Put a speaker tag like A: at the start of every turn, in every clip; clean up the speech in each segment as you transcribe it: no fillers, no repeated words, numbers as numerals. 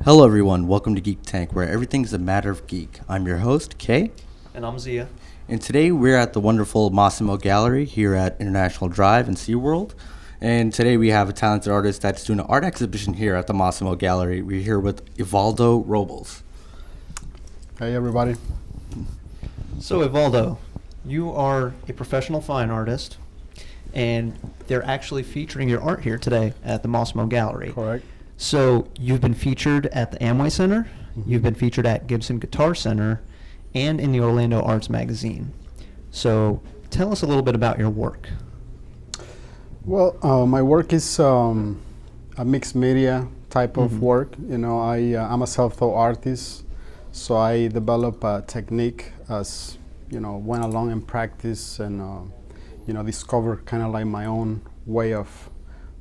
A: Hello, everyone. Welcome to Geek Tank, where everything's a matter of geek. I'm your host, Kay.
B: And I'm Zia.
A: And today we're at the wonderful Massimo Gallery here at International Drive in SeaWorld. And today we have a talented artist that's doing an art exhibition here at the Massimo Gallery. We're here with Ivaldo Robles.
C: Hey, everybody.
B: So, Ivaldo, you are a professional fine artist, and they're actually featuring your art here today at the Massimo Gallery.
C: Correct.
B: So, you've been featured at the Amway Center, you've been featured at Gibson Guitar Center, and in the Orlando Arts Magazine. So, tell us a little bit about your work.
C: Well, my work is a mixed media type of work. You know, I'm a self-taught artist, so I develop a technique as, went along and practice and, discover kind of like my own way of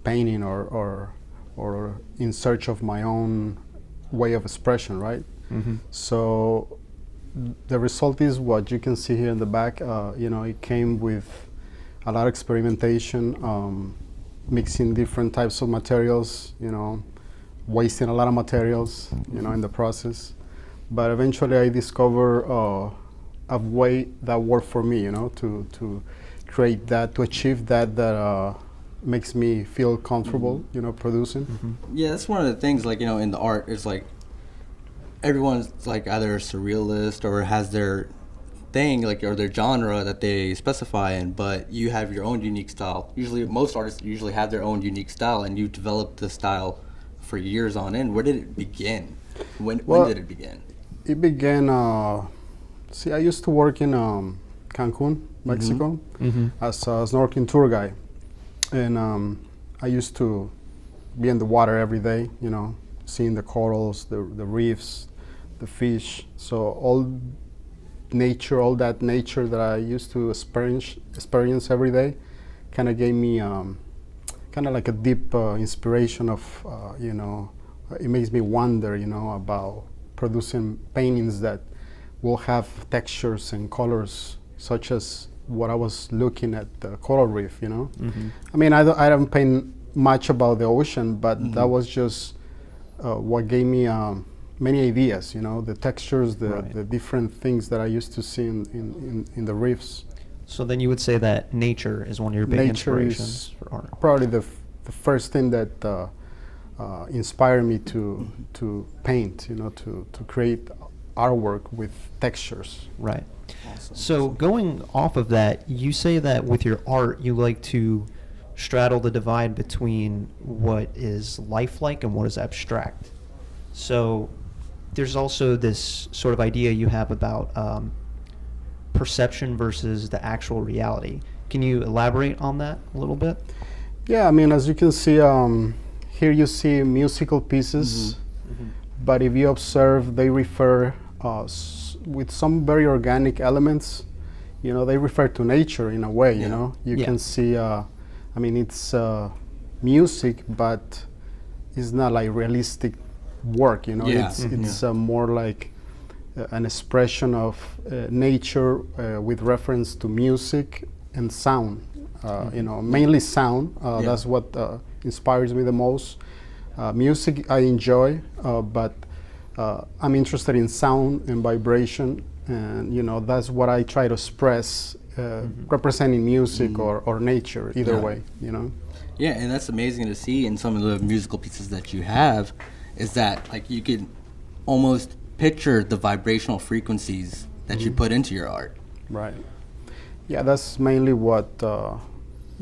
C: painting or in search of my own way of expression, right? So the result is what you can see here in the back. It came with a lot of experimentation, mixing different types of materials, wasting a lot of materials, in the process. But eventually I discover a way that worked for me, to create that, to achieve that makes me feel comfortable, producing.
A: Yeah, that's one of the things, in the art, it's like everyone's either a surrealist or has their thing, or their genre that they specify in, but you have your own unique style. Usually, most artists usually have their own unique style, and you developed the style for years on end. Where did it begin? When did it begin?
C: It began, I used to work in Cancun, Mexico, as a snorkeling tour guide. And I used to be in the water every day, seeing the corals, the reefs, the fish. So all that nature that I used to experience every day kind of gave me kind of like a deep inspiration of, it makes me wonder, about producing paintings that will have textures and colors such as what I was looking at the coral reef, I mean, I don't paint much about the ocean, but that was just what gave me many ideas, the textures, the different things that I used to see in the reefs.
B: So then you would say that nature is one of your big inspirations for art.
C: Probably the first thing that inspired me to paint, to create artwork with textures.
B: Right. Awesome. So going off of that, you say that with your art, you like to straddle the divide between what is lifelike and what is abstract. So there's also this sort of idea you have about perception versus the actual reality. Can you elaborate on that a little bit?
C: Yeah, I mean, as you can see, here you see musical pieces, but if you observe, they refer with some very organic elements, they refer to nature in a way, You can see, I mean, it's music, but it's not like realistic work, It's more like an expression of nature with reference to music and sound, mainly sound. That's what inspires me the most. Music I enjoy, but I'm interested in sound and vibration, and that's what I try to express, representing music or nature, either way,
A: Yeah, and that's amazing to see in some of the musical pieces that you have, is that you could almost picture the vibrational frequencies that you put into your art.
C: Right. Yeah, that's mainly what the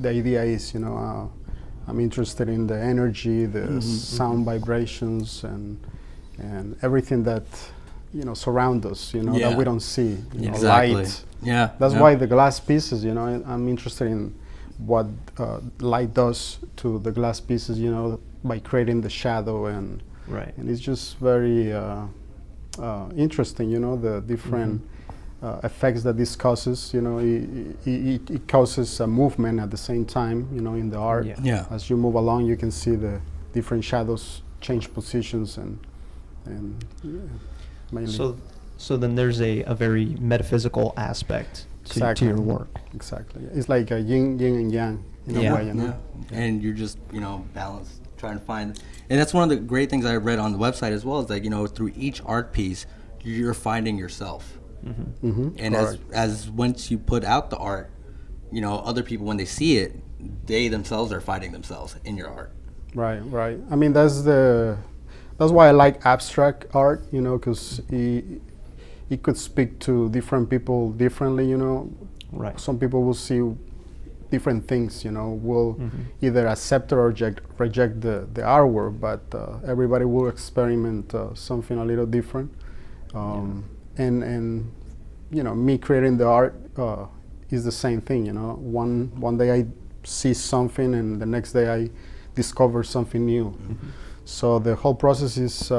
C: idea is, I'm interested in the energy, the sound vibrations, and everything that surround us, that we don't see.
A: Exactly.
C: Light.
A: Yeah.
C: That's why the glass pieces. I'm interested in what light does to the glass pieces. By creating the shadow and it's just very interesting. The different effects that this causes. It causes a movement at the same time. In the art.
A: Yeah.
C: As you move along, you can see the different shadows change positions and mainly.
B: So then there's a very metaphysical aspect to your work.
C: Exactly. It's like a yin and yang in a way,
A: And you're just, balanced, trying to find, and that's one of the great things I read on the website as well, is that, you know, through each art piece, you're finding yourself. And as once you put out the art, you know, other people, when they see it, they themselves are finding themselves in your art.
C: Right. I mean, that's why I like abstract art, you know, because it could speak to different people differently, you know.
B: Right.
C: Some people will see different things, you know, will either accept or reject the artwork, but everybody will experiment something a little different. And you know, me creating the art is the same thing, you know. One day I see something, and the next day I discover something new. So the whole process is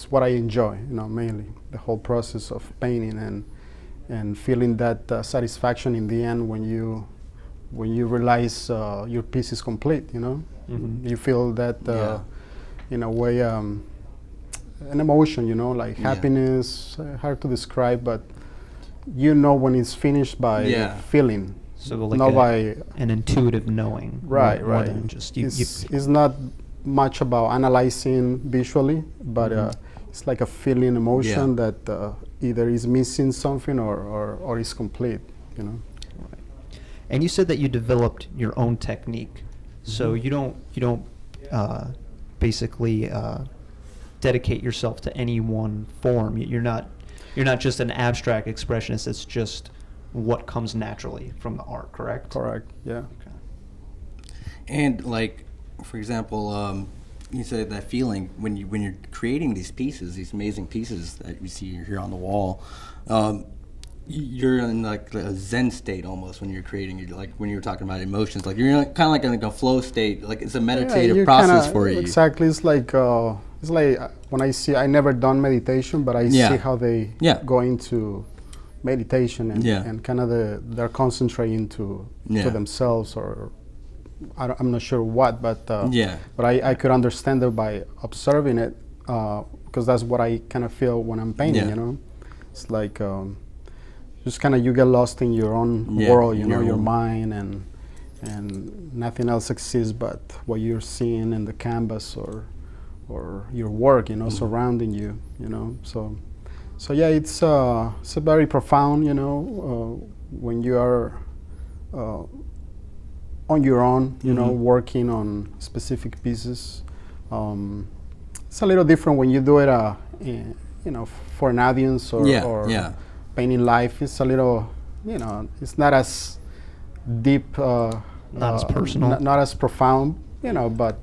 C: what I enjoy, you know, mainly the whole process of painting and feeling that satisfaction in the end when you realize your piece is complete, you know. You feel that in a way an emotion, you know, like happiness, hard to describe, but you know when it's finished by feeling.
B: So like
C: not by
B: an intuitive knowing.
C: Right.
B: More than just
C: it's not much about analyzing visually, but it's like a feeling emotion that either is missing something or is complete, you know.
B: Right. And you said that you developed your own technique, so you don't basically dedicate yourself to any one form. You're not just an abstract expressionist. It's just what comes naturally from the art, correct?
C: Correct. Yeah.
A: Okay. And like, for example, you said that feeling when you're creating these pieces, these amazing pieces that you see here on the wall. You're in like a Zen state almost when you're creating it. Like when you were talking about emotions, like you're kind of like in like a flow state. Like it's a meditative process for you.
C: Exactly. It's like when I never done meditation, but I see how they go into meditation and kind of they're concentrating to themselves, or I'm not sure what, but I could understand it by observing it, because that's what I kind of feel when I'm painting. You know, it's like just kind of you get lost in your own world, you know, your mind, and nothing else exists but what you're seeing in the canvas or your work, you know, surrounding you, you know. So yeah, it's a very profound, you know, when you are on your own, you know, working on specific pieces. It's a little different when you do it, you know, for an audience or painting life. It's a little, you know, it's not as deep,
B: not as personal,
C: not as profound, you know, but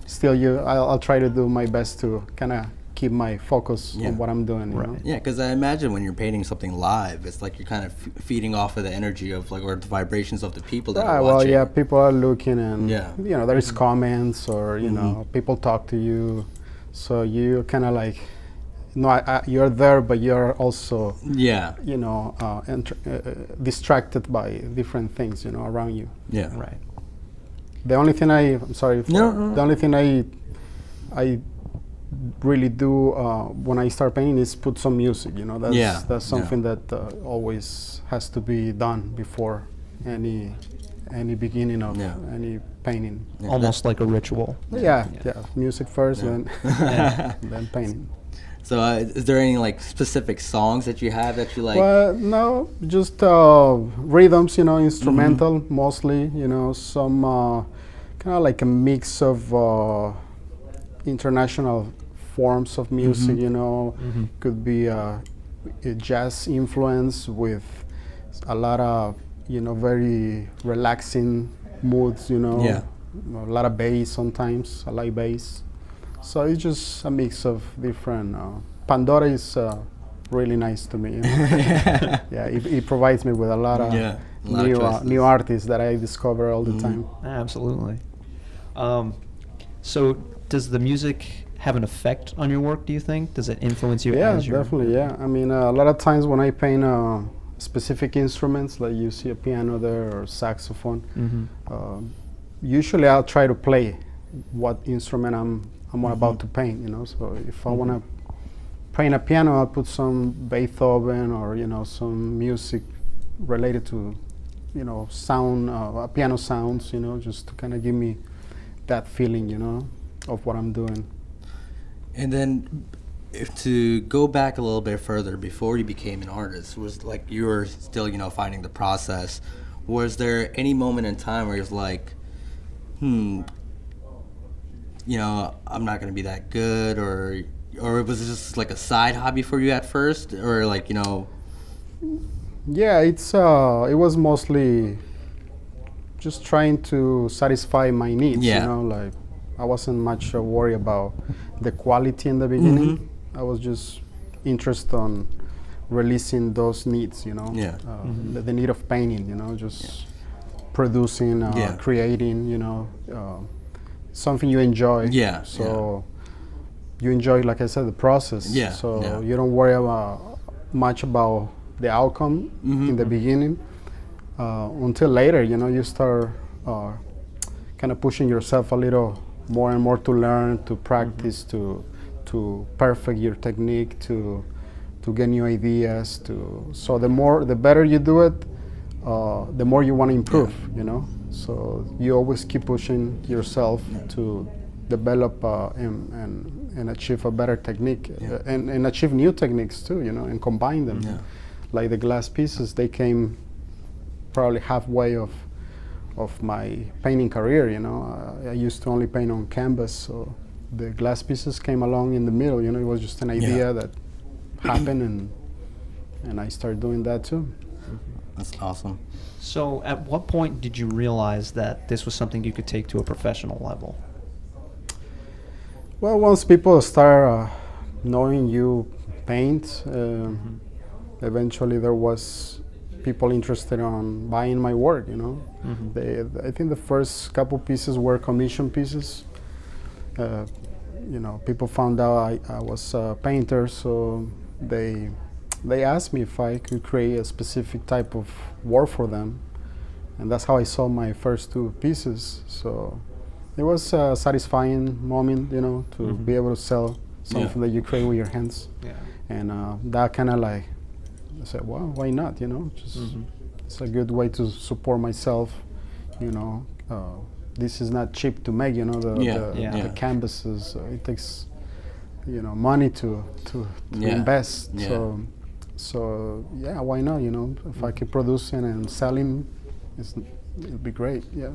C: still, I'll try to do my best to kind of keep my focus on what I'm doing. You know?
A: Yeah, because I imagine when you're painting something live, it's like you're kind of feeding off of the energy of like, or the vibrations of the people that are watching.
C: Well, yeah, people are looking, and you know, there is comments, or you know, people talk to you, so you kind of like, you're there, but you're also you know, distracted by different things, you know, around you.
A: Yeah,
B: right.
C: The only thing the only thing I really do when I start painting is put some music, you know. That's something that always has to be done before any beginning of any painting.
B: Almost like a ritual.
C: Yeah. Music first, then then painting.
A: So is there any like specific songs that you have that you like?
C: Well, no, just rhythms, you know, instrumental mostly, you know, some kind of like a mix of international forms of music, you know. Could be a jazz influence with a lot of, you know, very relaxing moods, you know. A lot of bass sometimes. I like bass. So it's just a mix of different. Pandora is really nice to me. You know? It provides me with a lot of new artists that I discover all the time.
B: Absolutely. So does the music have an effect on your work, do you think? Does it influence you?
C: Yeah, definitely, yeah. I mean, a lot of times when I paint specific instruments, like you see a piano there or saxophone, usually I'll try to play what instrument I'm about to paint, you know. So if I want to paint a piano, I'll put some Beethoven or, you know, some music related to, you know, sound, piano sounds, you know, just to kind of give me that feeling, you know, of what I'm doing.
A: And then, if to go back a little bit further, before you became an artist, was like you were still, finding the process. Was there any moment in time where you're like, I'm not gonna be that good, or was it just like a side hobby for you at first, or like,
C: Yeah, it was mostly just trying to satisfy my needs.
A: Yeah.
C: You know, like I wasn't much worried about the quality in the beginning.
A: Mm-hmm.
C: I was just interested on releasing those needs. You know,
A: Yeah.
C: The need of painting. You know, just producing,
A: Yeah.
C: creating. You know, something you enjoy.
A: Yeah,
C: So you enjoy, like I said, the process.
A: Yeah,
C: So
A: yeah.
C: you don't worry much about the outcome in the beginning until later. You know, you start kind of pushing yourself a little more and more to learn, to practice, to perfect your technique, to get new ideas. So the better you do it, the more you want to improve. You know, so you always keep pushing yourself to develop and achieve a better technique, and achieve new techniques too. You know, and combine them.
A: Yeah.
C: Like the glass pieces, they came probably halfway of my painting career. You know, I used to only paint on canvas, so the glass pieces came along in the middle. You know, it was just an idea that happened, and I started doing that too.
A: That's awesome.
B: So at what point did you realize that this was something you could take to a professional level?
C: Well, once people start knowing you paint, eventually there was people interested on buying my work. You know, I think the first couple pieces were commission pieces. You know, people found out I was a painter, so they asked me if I could create a specific type of work for them, and that's how I saw my first two pieces. So it was a satisfying moment, you know, to be able to sell something that you create with your hands.
B: Yeah.
C: And that kind of like, I said, well, why not, you know? Just it's a good way to support myself, you know. This is not cheap to make, you know, the canvases. It takes, you know, money to invest.
A: Yeah.
C: So yeah, why not, you know? If I keep producing and selling, it'd be great, yeah.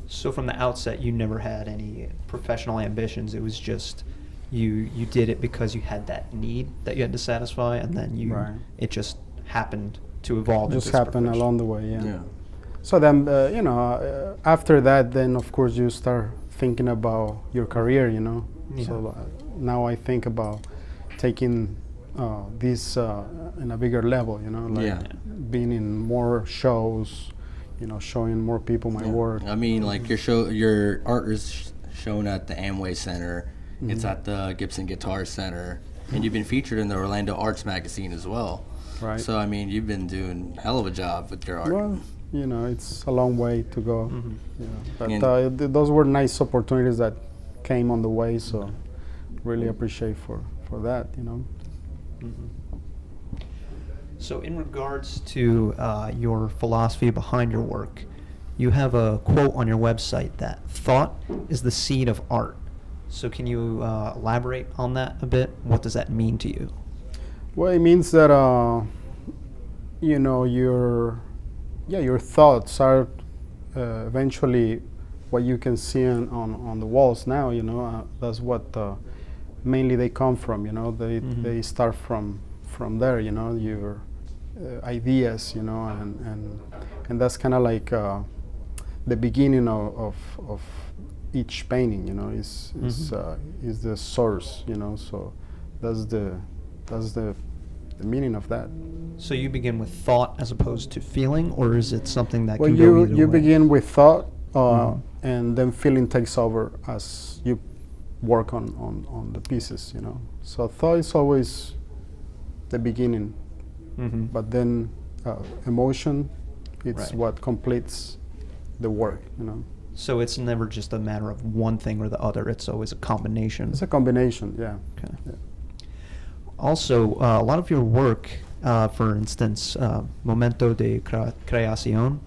B: So from the outset, you never had any professional ambitions. It was just you did it because you had that need that you had to satisfy, and then it just happened to evolve.
C: Just
B: into
C: happened
B: profession.
C: along the way, yeah. So then, you know, after that, then of course you start thinking about your career, you know.
B: Yeah.
C: So now I think about taking this in a bigger level, you know, like being in more shows, you know, showing more people my work.
A: I mean, like your art is shown at the Amway Center. It's at the Gibson Guitar Center, and you've been featured in the Orlando Arts magazine as well.
C: Right.
A: So I mean, you've been doing a hell of a job with your art.
C: Well, you know, it's a long way to go. You know, but those were nice opportunities that came on the way. So really appreciate for that. You know.
B: So in regards to your philosophy behind your work, you have a quote on your website that thought is the seed of art. So can you elaborate on that a bit? What does that mean to you?
C: Well, it means that you know, your thoughts are eventually what you can see on the walls now. You know, that's what mainly they come from. You know, they start from there. You know, your ideas. You know, and that's kind of like the beginning of each painting. You know, is the source. You know, so that's the meaning of that.
B: So you begin with thought as opposed to feeling, or is it something that
C: Well,
B: can go either
C: you
B: way?
C: begin with thought, and then feeling takes over as you work on the pieces. You know, so thought is always the beginning, but then emotion, it's what completes the work. You know.
B: So it's never just a matter of one thing or the other. It's always a combination.
C: It's a combination, yeah.
B: Okay.
C: Yeah.
B: Also, a lot of your work, for instance, Momento de Creación,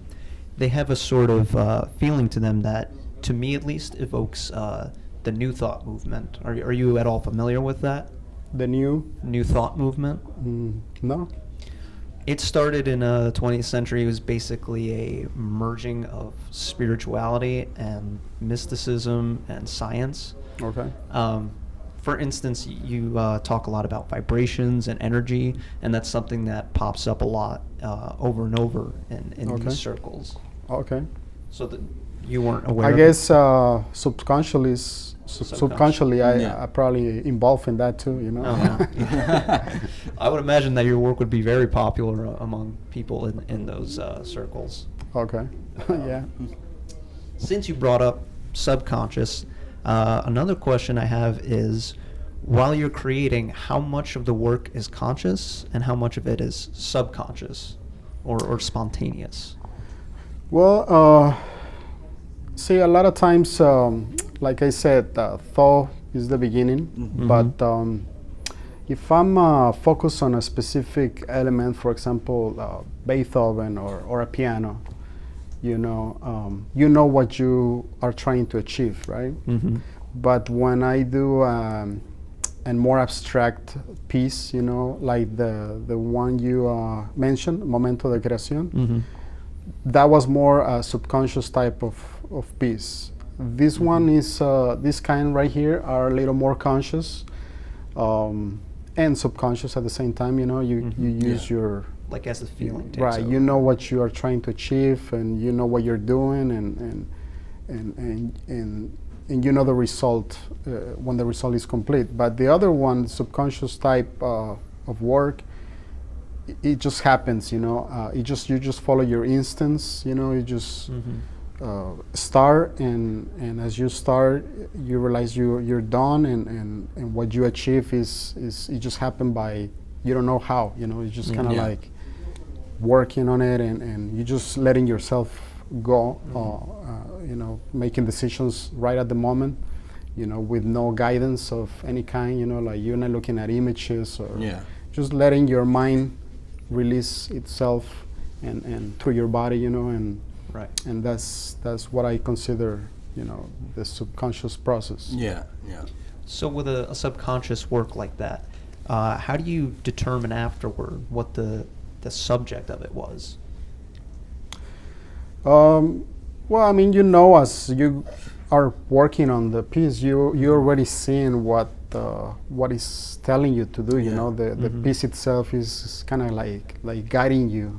B: they have a sort of feeling to them that to me at least, evokes the New Thought movement. Are you at all familiar with that?
C: The
B: New Thought movement?
C: no.
B: It started in the 20th century. It was basically a merging of spirituality and mysticism and science.
C: Okay.
B: For instance, you talk a lot about vibrations and energy, and that's something that pops up a lot over and over in
C: Okay.
B: these circles.
C: Okay.
B: So that you weren't aware
C: I
B: of
C: guess subconsciously, subconsciously,
A: Yeah.
C: I probably involved in that too. You know.
B: Oh, yeah. I would imagine that your work would be very popular among people in those circles.
C: Okay. Yeah.
B: Since you brought up subconscious, another question I have is, while you're creating, how much of the work is conscious and how much of it is subconscious or spontaneous?
C: Well, see, a lot of times, like I said, thought is the beginning.
A: Mhm.
C: But if I'm focused on a specific element, for example, Beethoven or a piano, you know what you are trying to achieve, right?
B: Mm-hmm.
C: But when I do a more abstract piece, like the one you mentioned, Momento de Creación,
B: Mm-hmm.
C: that was more a subconscious type of piece. This one is, this kind right here are a little more conscious and subconscious at the same time, you use
A: Yeah.
C: your,
B: Like as the feeling takes
C: right,
B: over.
C: you know what you are trying to achieve and you know what you're doing and you know the result when the result is complete. But the other one, subconscious type of work, it just happens, you just follow your instincts, you just
B: Mm-hmm.
C: start and as you start you realize you're done and what you achieve is it just happened by, you don't know how, it's just kind of
A: Yeah.
C: like working on it and you just letting yourself go, making decisions right at the moment, with no guidance of any kind, like you're not looking at images or
A: Yeah.
C: just letting your mind release itself and through your body,
B: Right.
C: and that's what I consider, the subconscious process.
A: Yeah. Yeah.
B: So with a subconscious work like that, how do you determine afterward what the subject of it was?
C: Well, I mean, as you are working on the piece, you're already seeing what is telling you to do.
A: Yeah.
C: The
B: Mhm.
C: piece itself is kind of like guiding you.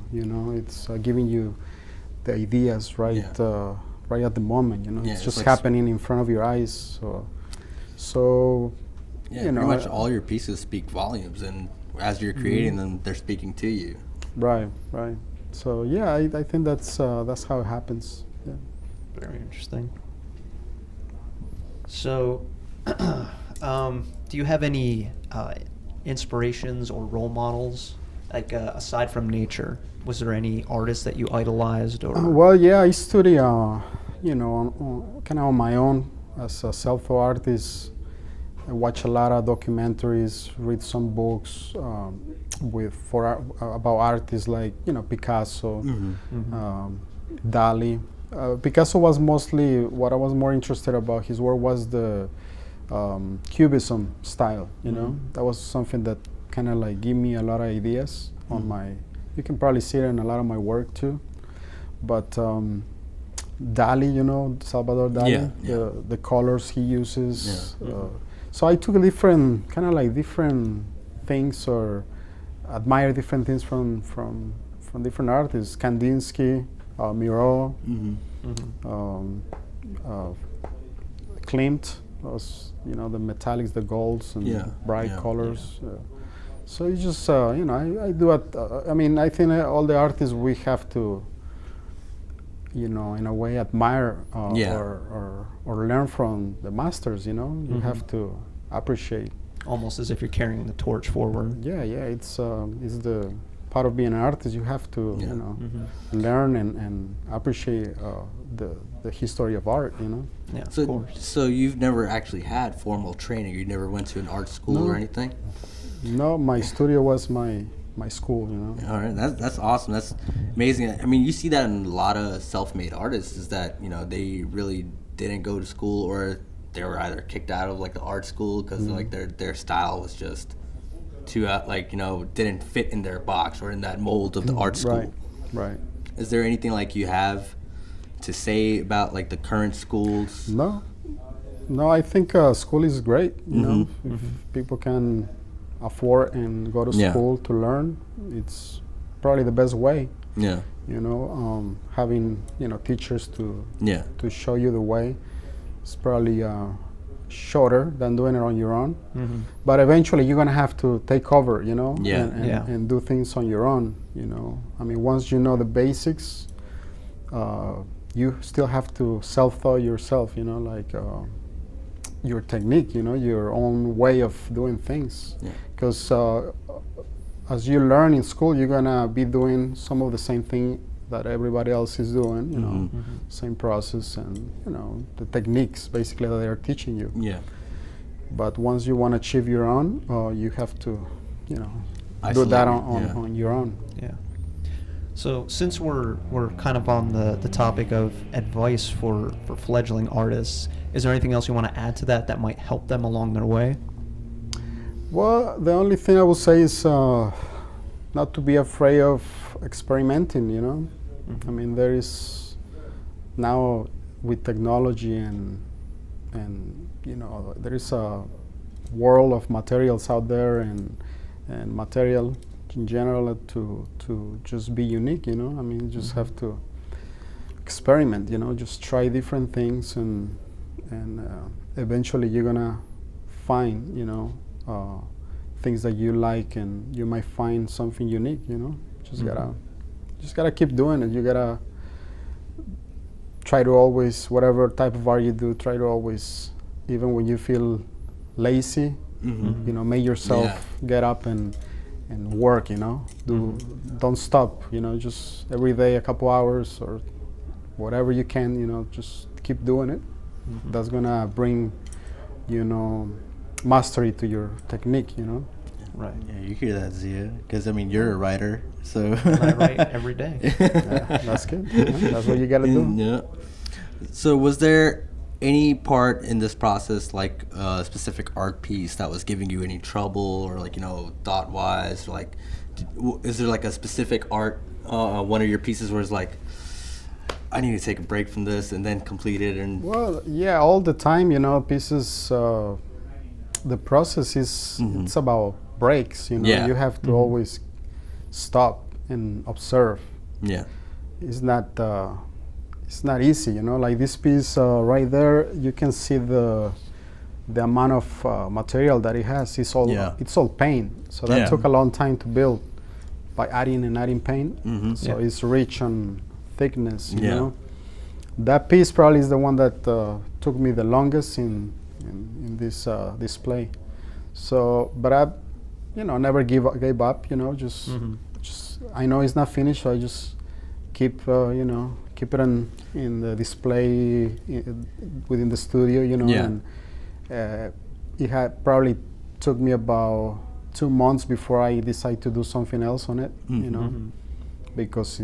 C: It's giving you the ideas right
A: Yeah.
C: right at the moment.
A: Yeah,
C: it's
A: it's
C: just
A: like
C: happening in front of your eyes. So
A: Yeah,
C: you know,
A: pretty much all your pieces speak volumes, and as you're creating them, they're speaking to you.
C: right. So yeah, I think that's how it happens. Yeah.
B: Very interesting. So, do you have any inspirations or role models, like aside from nature? Was there any artists that you idolized or?
C: Well, yeah, I study, kind of on my own as a self-taught artist. I watch a lot of documentaries, read some books about artists like Picasso, Dali. Picasso was mostly what I was more interested about. His work was the Cubism style. That was something that kind of like gave me a lot of ideas on my. You can probably see it in a lot of my work too. But Dali, Salvador Dali,
A: Yeah.
C: the colors he uses.
A: Yeah.
C: So I took different things or admire different things from different artists. Kandinsky, Miro, Klimt, those, the metallics, the golds and
A: Yeah.
C: bright
A: Yeah.
C: colors. So it's just, I do it. I mean, I think all the artists we have to, in a way, admire
A: Yeah.
C: or learn from the masters. You have to appreciate.
B: Almost as if you're carrying the torch forward.
C: Yeah, it's the part of being an artist. You have to,
A: Yeah.
C: learn and appreciate the history of art.
B: Yeah, of
A: So,
B: course.
A: so you've never actually had formal training. You never went to an art school
C: No.
A: or anything.
C: No, my studio was my school.
A: All right, that's awesome. That's amazing. I mean, you see that in a lot of self-made artists. Is that they really didn't go to school, or they were either kicked out of like the art school because like their style was just too like, you know, didn't fit in their box or in that mold of the art school.
C: Right.
A: Is there anything like you have to say about like the current schools?
C: No, I think school is great. You know, if people can afford and go to school to learn, it's probably the best way.
A: Yeah.
C: You know, having, you know, teachers to show you the way, it's probably shorter than doing it on your own. But eventually you're gonna have to take over, you know, and do things on your own. You know, I mean, once you know the basics, you still have to self-taught yourself. You know, like your technique. You know, your own way of doing things. Because as you learn in school, you're gonna be doing some of the same thing that everybody else is doing, you know, same process and, you know, the techniques basically that they're teaching you.
A: Yeah.
C: But once you want to achieve your own, you have to, you know,
A: Isolate
C: do that on your own.
B: Yeah. So since we're kind of on the topic of advice for fledgling artists, is there anything else you want to add to that might help them along their way?
C: Well, the only thing I would say is not to be afraid of experimenting, you know. I mean, there is now with technology and you know, there is a world of materials out there and material in general to just be unique, you know. I mean, you just have to experiment, you know, just try different things and eventually you're gonna find, you know, things that you like, and you might find something unique, you know. Just gotta keep doing it. You gotta try to always, whatever type of art you do, try to always, even when you feel lazy, you know, make yourself get up and work, you know. Don't stop, you know, just every day a couple hours or whatever you can, you know, just keep doing it. That's gonna bring, you know, mastery to your technique, you know.
A: Right. Yeah, you hear that, Zia? Because I mean, you're a writer, so
B: I write every day.
C: That's good. Yeah, that's what you gotta do.
A: Yeah. So, was there any part in this process, like a specific art piece, that was giving you any trouble, or like, you know, thought-wise, or like, is there like a specific art, one of your pieces where it's like, I need to take a break from this and then complete it? And
C: well, yeah, all the time, you know, pieces. The process is it's about breaks, you know. You have to always stop and observe.
A: Yeah,
C: it's not easy, you know. Like this piece right there, you can see the amount of material that it has. It's all paint, so that took a long time to build by adding paint. So it's rich on thickness, you know. That piece probably is the one that took me the longest in this display. So, but I, you know, never gave up. You know, just I know it's not finished, so I just keep you know, keep it in the display within the studio. You know, and it had probably took me about 2 months before I decided to do something else on it. You know, because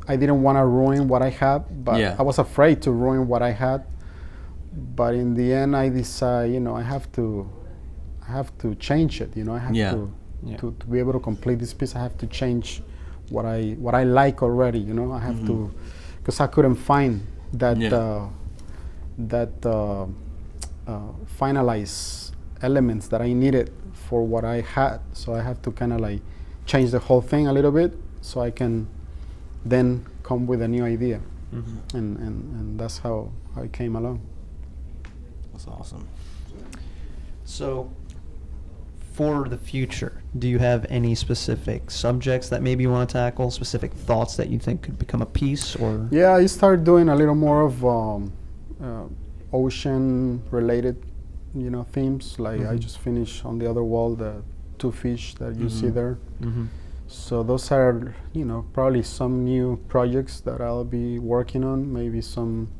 C: I didn't want to ruin what I had, but I was afraid to ruin what I had. But in the end, I decided, you know, I have to change it. You know, I have to be able to complete this piece. I have to change what I like already. You know, I have to, because I couldn't find that finalized elements that I needed for what I had. So I have to kind of like change the whole thing a little bit so I can then come with a new idea, and that's how I came along.
A: That's awesome.
B: So, for the future, do you have any specific subjects that maybe you want to tackle, specific thoughts that you think could become a piece, or?
C: Yeah, I started doing a little more of ocean-related, you know, themes. Like I just finished on the other wall the 2 fish that you see there. So those are, you know, probably some new projects that I'll be working on. Maybe some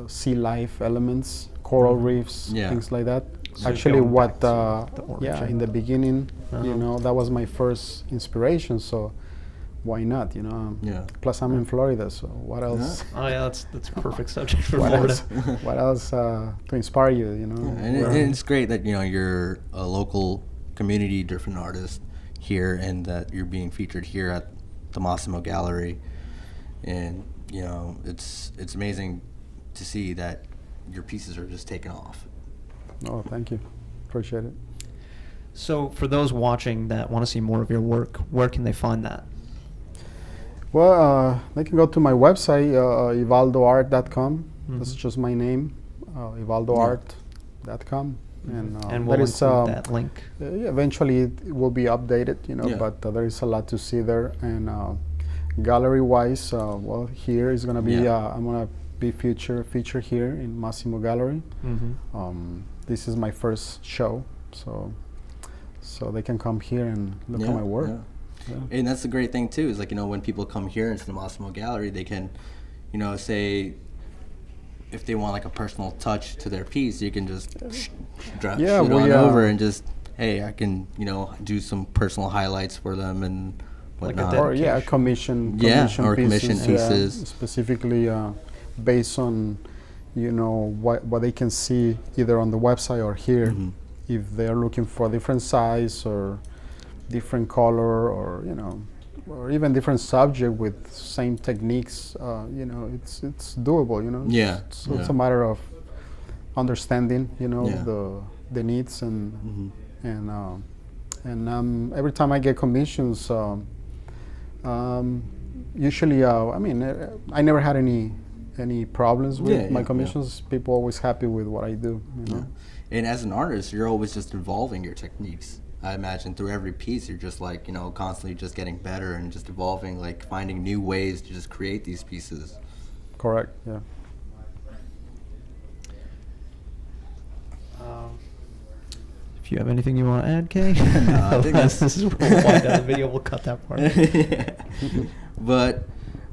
C: sea life elements, coral reefs, things like that. So actually, what in the beginning, you know, that was my first inspiration. So why not? You know.
A: Yeah.
C: Plus, I'm in Florida, so what else?
B: Oh yeah, that's a perfect subject for
C: What
B: Florida.
C: else? What else to inspire you? You know.
A: Yeah, and it's great that you're a local community driven artist here, and that you're being featured here at the Massimo Gallery, and it's amazing to see that your pieces are just taking off.
C: Oh, thank you. Appreciate it.
B: So for those watching that want to see more of your work, where can they find that?
C: Well, they can go to my website, ivaldoart.com. That's just my name, ivaldoart.com.
B: And we'll include that link.
C: Eventually, it will be updated, but there is a lot to see there. And gallery-wise, well, here is going to be, I'm going to be featured here in Massimo Gallery. This is my first show, so they can come here and look at my work. Yeah.
A: And that's the great thing too, is when people come here into the Massimo Gallery, they can, say if they want like a personal touch to their piece, you can just drop it on over and just, hey, I can, do some personal highlights for them and whatnot.
B: Like
C: commission pieces. Specifically based on, what they can see either on the website or here. If they're looking for different size or different color or or even different subject with same techniques, it's doable. It's a matter of understanding the needs and every time I get commissions, usually I never had any problems with my commissions. People are always happy with what I do.
A: And as an artist, you're always just evolving your techniques. I imagine through every piece, you're just constantly just getting better and just evolving, finding new ways to just create these pieces.
C: Correct. Yeah.
B: If you have anything you want to add, Kay?
A: I think
B: this is where we'll wind down the video. We'll cut that part.
A: But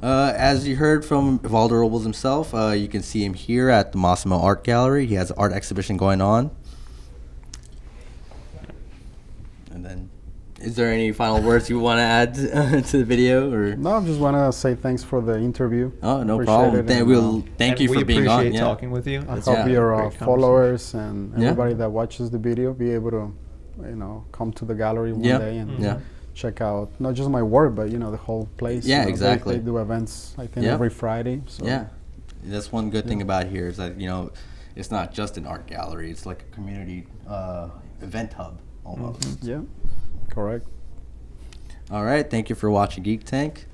A: as you heard from Ivaldo Robles himself, you can see him here at the Massimo Art Gallery. He has an art exhibition going on. And then, is there any final words you want to add to the video? Or?
C: No, I just want to say thanks for the interview.
A: Oh, no problem. Thank you for being on.
B: We appreciate talking with you.
C: I hope your followers and everybody that watches the video be able to, come to the gallery one day and check out not just my work, but the whole place.
A: Yeah, exactly.
C: They do events, I think, every Friday. So.
A: Yeah, that's one good thing about here is that it's not just an art gallery; it's like a community event hub almost.
C: Yeah, correct.
A: All right, thank you for watching Geek Tank.